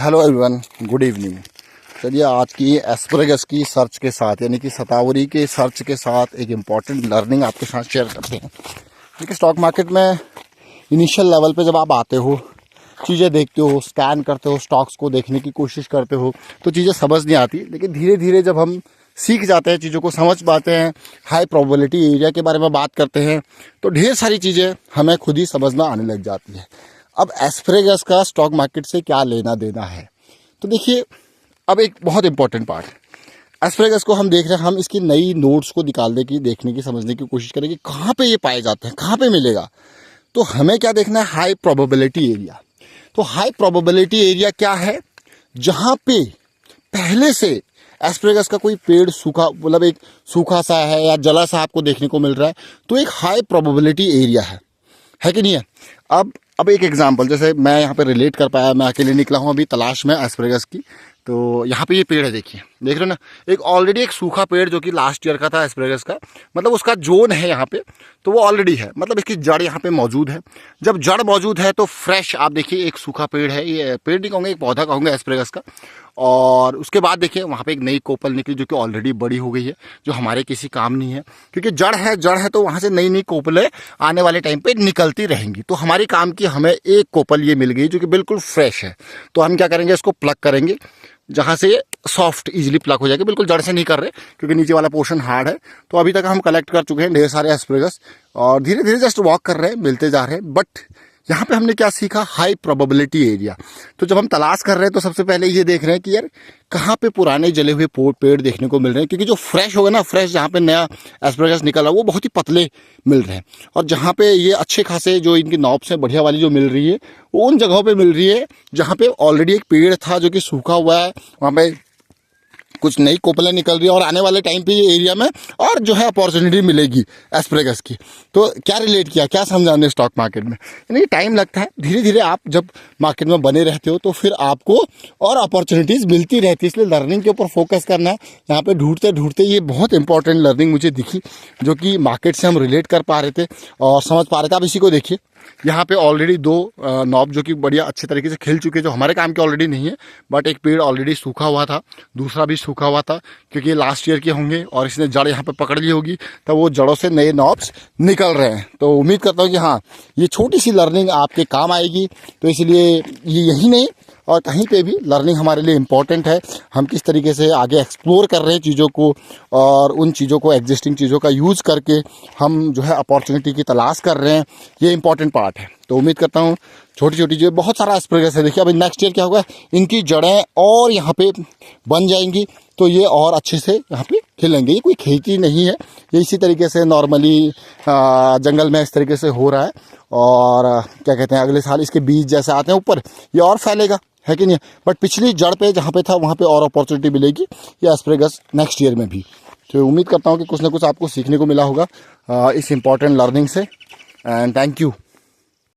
Hello everyone, good evening. चलिए आज की एस्परेगस की सर्च के साथ यानी कि शतावरी के सर्च के साथ एक इम्पॉर्टेंट लर्निंग आपके साथ शेयर करते हैं। देखिए स्टॉक मार्केट में इनिशियल लेवल पे जब आप आते हो, चीज़ें देखते हो, स्कैन करते हो, स्टॉक्स को देखने की कोशिश करते हो तो चीज़ें समझ नहीं आती। लेकिन धीरे धीरे जब हम सीख जाते हैं, चीज़ों को समझ पाते हैं, हाई प्रोबेबिलिटी एरिया के बारे में बात करते हैं तो ढेर सारी चीज़ें हमें खुद ही समझ में आने लग जाती है। अब एस्परेगस का स्टॉक मार्केट से क्या लेना देना है, तो देखिए अब एक बहुत इंपॉर्टेंट पार्ट है। एस्परेगस को हम देख रहे हैं, हम इसकी नई नोट्स को निकालने की, देखने की, समझने की कोशिश करेंगे कहाँ पे ये पाए जाते हैं, कहाँ पे मिलेगा। तो हमें क्या देखना है, हाई प्रोबेबिलिटी एरिया। तो हाई प्रोबेबिलिटी एरिया क्या है, जहाँ पे पहले से एस्परेगस का कोई पेड़ सूखा, मतलब एक सूखा सा है या जला सा आपको देखने को मिल रहा है, तो एक हाई प्रोबेबिलिटी एरिया है कि नहीं है। अब एक एग्जांपल, जैसे मैं यहाँ पे रिलेट कर पाया, मैं अकेले निकला हूँ अभी तलाश में एस्परेगस की। तो यहाँ पे ये पेड़ है, देखिए, देख रहे हो ना, एक ऑलरेडी एक सूखा पेड़ जो कि लास्ट ईयर का था एस्परेगस का, मतलब उसका जोन है यहाँ पे, तो वो ऑलरेडी है, मतलब इसकी जड़ यहाँ पे मौजूद है। जब जड़ मौजूद है तो फ्रेश, आप देखिए एक सूखा पेड़ है, ये पेड़ नहीं कहूँगा, एक पौधा कहूँगा एस्परेगस का। और उसके बाद देखिए वहाँ पे एक नई कोपल निकली जो कि ऑलरेडी बड़ी हो गई है, जो हमारे किसी काम नहीं है, क्योंकि जड़ है तो वहाँ से नई नई कोपलें आने वाले टाइम पे निकलती रहेंगी। तो हमारे काम की हमें एक कोपल ये मिल गई जो कि बिल्कुल फ्रेश है। तो हम क्या करेंगे, इसको प्लग करेंगे जहाँ से ये सॉफ्ट इजीली प्लग हो जाएगा। बिल्कुल जड़ से नहीं कर रहे क्योंकि नीचे वाला पोर्शन हार्ड है। तो अभी तक हम कलेक्ट कर चुके हैं ढेर सारे एस्परेगस और धीरे धीरे जस्ट वॉक कर रहे हैं, मिलते जा रहे हैं। बट यहाँ पे हमने क्या सीखा, हाई प्रोबेबिलिटी एरिया। तो जब हम तलाश कर रहे हैं तो सबसे पहले ये देख रहे हैं कि यार कहाँ पे पुराने जले हुए पेड़ देखने को मिल रहे हैं, क्योंकि जो फ्रेश होगा ना, फ्रेश जहाँ पे नया एस्परेगस निकला वो बहुत ही पतले मिल रहे हैं। और जहाँ पे ये अच्छे खासे जो इनकी नॉब्स हैं बढ़िया वाली जो मिल रही है, वो उन जगहों पे मिल रही है जहाँ पे ऑलरेडी एक पेड़ था जो कि सूखा हुआ है, वहाँ पे कुछ नई कोपलें निकल रही है और आने वाले टाइम पे ये एरिया में और जो है अपॉर्चुनिटी मिलेगी एस्परेगस की। तो क्या रिलेट किया, क्या समझाने स्टॉक मार्केट में, यानी टाइम लगता है। धीरे धीरे आप जब मार्केट में बने रहते हो तो फिर आपको और अपॉर्चुनिटीज़ मिलती रहती है, इसलिए लर्निंग के ऊपर फोकस करना है। यहाँ पे ढूंढते ढूंढते ये बहुत इंपॉर्टेंट लर्निंग मुझे दिखी, जो कि मार्केट से हम रिलेट कर पा रहे थे और समझ पा रहे थे। आप इसी को देखिए, यहाँ पे ऑलरेडी दो नॉब जो कि बढ़िया अच्छे तरीके से खिल चुके हैं, जो हमारे काम के ऑलरेडी नहीं है। बट एक पेड़ ऑलरेडी सूखा हुआ था, दूसरा भी सूखा हुआ था, क्योंकि ये लास्ट ईयर के होंगे और इसने जड़ यहाँ पे पकड़ ली होगी, तो वो जड़ों से नए नॉब्स निकल रहे हैं। तो उम्मीद करता हूँ कि हाँ, ये छोटी सी लर्निंग आपके काम आएगी। तो इसलिए ये यही नहीं और कहीं पे भी लर्निंग हमारे लिए इम्पॉर्टेंट है। हम किस तरीके से आगे एक्सप्लोर कर रहे हैं चीज़ों को और उन चीज़ों को, एग्जिस्टिंग चीज़ों का यूज़ करके हम जो है अपॉर्चुनिटी की तलाश कर रहे हैं, ये इंपॉर्टेंट पार्ट है। तो उम्मीद करता हूँ छोटी छोटी जो बहुत सारा एस्परेगस है, देखिए अभी नेक्स्ट ईयर क्या होगा, इनकी जड़ें और यहाँ पे बन जाएंगी तो ये और अच्छे से यहाँ पे खिलेंगे। ये कोई खेती नहीं है, ये इसी तरीके से नॉर्मली जंगल में इस तरीके से हो रहा है। और क्या कहते हैं, अगले साल इसके बीज जैसे आते हैं ऊपर, ये और फैलेगा, है कि नहीं। बट पिछली जड़ पे जहाँ पे था वहाँ पे और अपॉर्चुनिटी मिलेगी ये एस्परेगस नेक्स्ट ईयर में भी। तो उम्मीद करता हूँ कि कुछ ना कुछ आपको सीखने को मिला होगा इस इम्पॉर्टेंट लर्निंग से। And thank you.